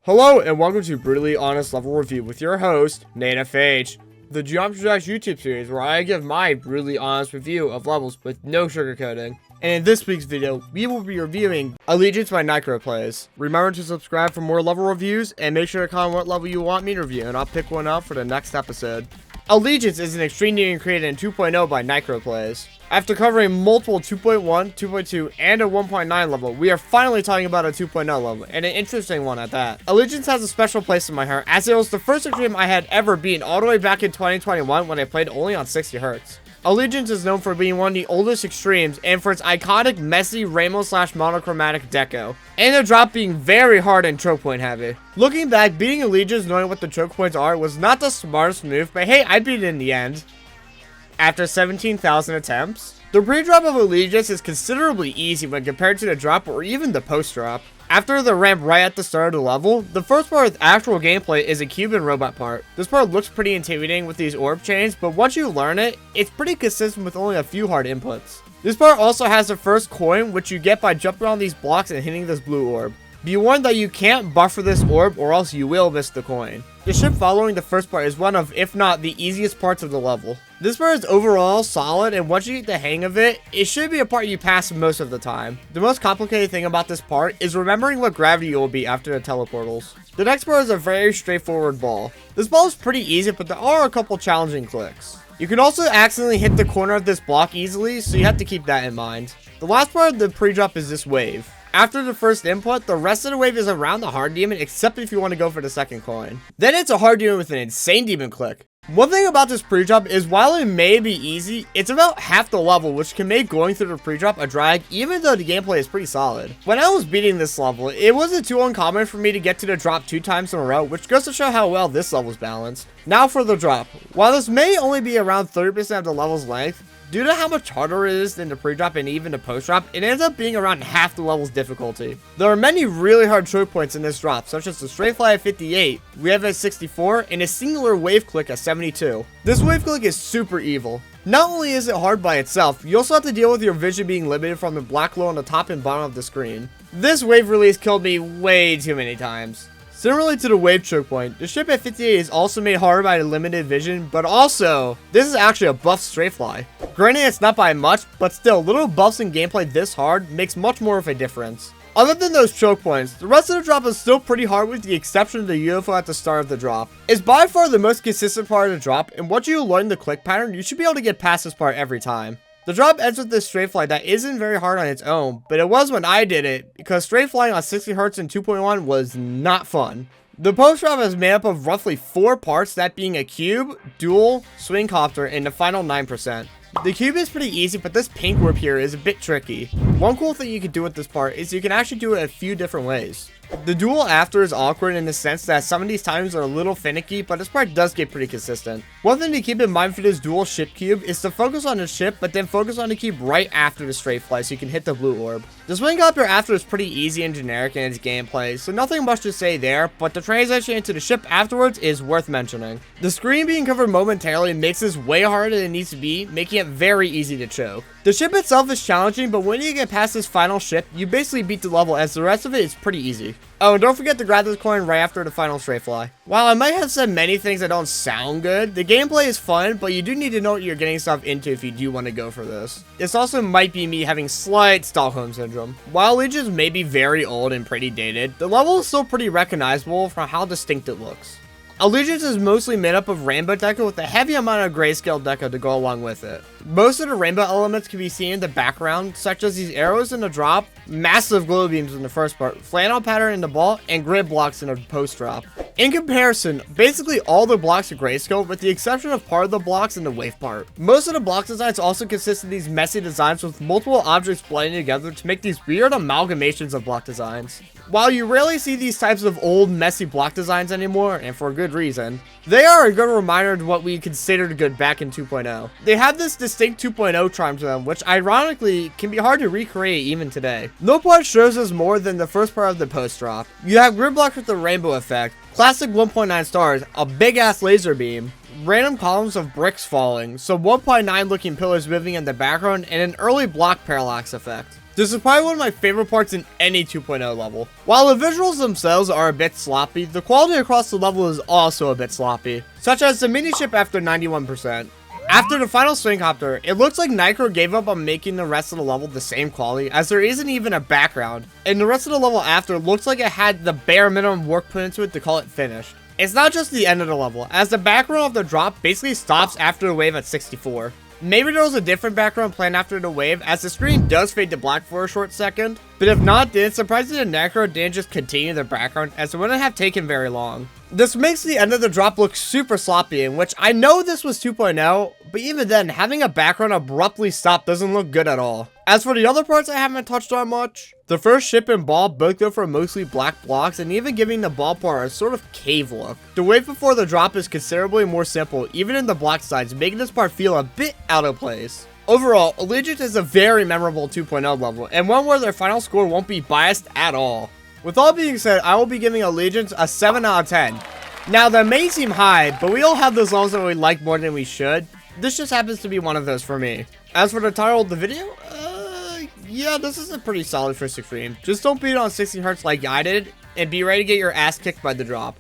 Hello and welcome to Brutally Honest Level Review with your host, NikroPlays, the Geometry Dash YouTube series where I give my brutally honest review of levels with no sugarcoating. And in this week's video, we will be reviewing Allegiance by NikroPlays. Remember to subscribe for more level reviews and make sure to comment what level you want me to review and I'll pick one out for the next episode. Allegiance is an extreme game created in 2.0 by NikroPlays. After covering multiple 2.1, 2.2, and a 1.9 level, we are finally talking about a 2.0 level, and an interesting one at that. Allegiance has a special place in my heart, as it was the first extreme I had ever beaten all the way back in 2021 when I played only on 60 Hz. Allegiance is known for being one of the oldest extremes, and for its iconic, messy, rainbow/monochromatic deco, and the drop being very hard and choke point heavy. Looking back, beating Allegiance knowing what the choke points are was not the smartest move, but hey, I beat it in the end. After 17,000 attempts, the pre-drop of Allegiance is considerably easy when compared to the drop or even the post-drop. After the ramp right at the start of the level, the first part of actual gameplay is a cube and robot part. This part looks pretty intimidating with these orb chains, but once you learn it, it's pretty consistent with only a few hard inputs. This part also has the first coin, which you get by jumping on these blocks and hitting this blue orb. Be warned that you can't buffer this orb or else you will miss the coin. The ship following the first part is one of, if not the easiest parts of the level. This part is overall solid, and once you get the hang of it, it should be a part you pass most of the time. The most complicated thing about this part is remembering what gravity will be after the teleportals. The next part is a very straightforward ball. This ball is pretty easy, but there are a couple challenging clicks. You can also accidentally hit the corner of this block easily, so you have to keep that in mind. The last part of the pre-drop is this wave. After the first input, the rest of the wave is around the hard demon, except if you want to go for the second coin. Then it's a hard demon with an insane demon click. One thing about this pre-drop is while it may be easy, it's about half the level, which can make going through the pre-drop a drag even though the gameplay is pretty solid. When I was beating this level, it wasn't too uncommon for me to get to the drop 2 times in a row, which goes to show how well this level is balanced. Now for the drop. While this may only be around 30% of the level's length, due to how much harder it is than the pre-drop and even the post-drop, it ends up being around half the level's difficulty. There are many really hard choke points in this drop, such as the straight fly at 58, we have at 64, and a singular wave click at 72. This wave click is super evil. Not only is it hard by itself, you also have to deal with your vision being limited from the black glow on the top and bottom of the screen. This wave release killed me way too many times. Similarly to the wave choke point, the ship at 58 is also made harder by the limited vision, but also, this is actually a buff straight fly. Granted, it's not by much, but still, little buffs in gameplay this hard makes much more of a difference. Other than those choke points, the rest of the drop is still pretty hard with the exception of the UFO at the start of the drop. It's by far the most consistent part of the drop, and once you learn the click pattern, you should be able to get past this part every time. The drop ends with this straight fly that isn't very hard on its own, but it was when I did it, because straight flying on 60 Hz and 2.1 was not fun. The post drop is made up of roughly 4 parts, that being a cube, dual, swing copter, and the final 9%. The cube is pretty easy, but this pink warp here is a bit tricky. One cool thing you can do with this part is you can actually do it a few different ways. The dual after is awkward in the sense that some of these times are a little finicky, but this part does get pretty consistent. One thing to keep in mind for this dual ship cube is to focus on the ship, but then focus on the cube right after the straight fly so you can hit the blue orb. The swing copter after is pretty easy and generic in its gameplay, so nothing much to say there, but the transition into the ship afterwards is worth mentioning. The screen being covered momentarily makes this way harder than it needs to be, making it very easy to choke. The ship itself is challenging, but when you get past this final ship, you basically beat the level as the rest of it is pretty easy. Oh, and don't forget to grab this coin right after the final straight fly. While I might have said many things that don't sound good, the gameplay is fun, but you do need to know what you're getting yourself into if you do want to go for this. This also might be me having slight Stockholm Syndrome. While Allegiance may be very old and pretty dated, the level is still pretty recognizable for how distinct it looks. Allegiance is mostly made up of rainbow deco with a heavy amount of grayscale deco to go along with it. Most of the rainbow elements can be seen in the background, such as these arrows in the drop, massive glow beams in the first part, flannel pattern in the ball, and grid blocks in the post drop. In comparison, basically all the blocks are grayscale with the exception of part of the blocks in the wave part. Most of the block designs also consist of these messy designs with multiple objects blending together to make these weird amalgamations of block designs. While you rarely see these types of old messy block designs anymore, and for a good reason, they are a good reminder of what we considered good back in 2.0. They have this distinct 2.0 charm to them, which ironically can be hard to recreate even today. No part shows us more than the first part of the post drop. You have grid blocks with the rainbow effect, classic 1.9 stars, a big ass laser beam, random columns of bricks falling, some 1.9 looking pillars moving in the background, and an early block parallax effect. This is probably one of my favorite parts in any 2.0 level. While the visuals themselves are a bit sloppy, the quality across the level is also a bit sloppy, such as the mini ship after 91%. After the final swing copter, it looks like Nikro gave up on making the rest of the level the same quality, as there isn't even a background, and the rest of the level after looks like it had the bare minimum work put into it to call it finished. It's not just the end of the level, as the background of the drop basically stops after the wave at 64. Maybe there was a different background planned after the wave, as the screen does fade to black for a short second, but if not, then it's surprising that Nikro didn't just continue the background, as it wouldn't have taken very long. This makes the end of the drop look super sloppy, in which I know this was 2.0, but even then, having a background abruptly stop doesn't look good at all. As for the other parts I haven't touched on much, the first ship and ball both go for mostly black blocks, and even giving the ball part a sort of cave look. The wave before the drop is considerably more simple, even in the black sides, making this part feel a bit out of place. Overall, Allegiance is a very memorable 2.0 level, and one where their final score won't be biased at all. With all being said, I will be giving Allegiance a 7 out of 10. Now, that may seem high, but we all have those levels that we like more than we should. This just happens to be one of those for me. As for the title of the video, yeah, this is a pretty solid first extreme. Just don't beat it on 60 Hz like I did, and be ready to get your ass kicked by the drop.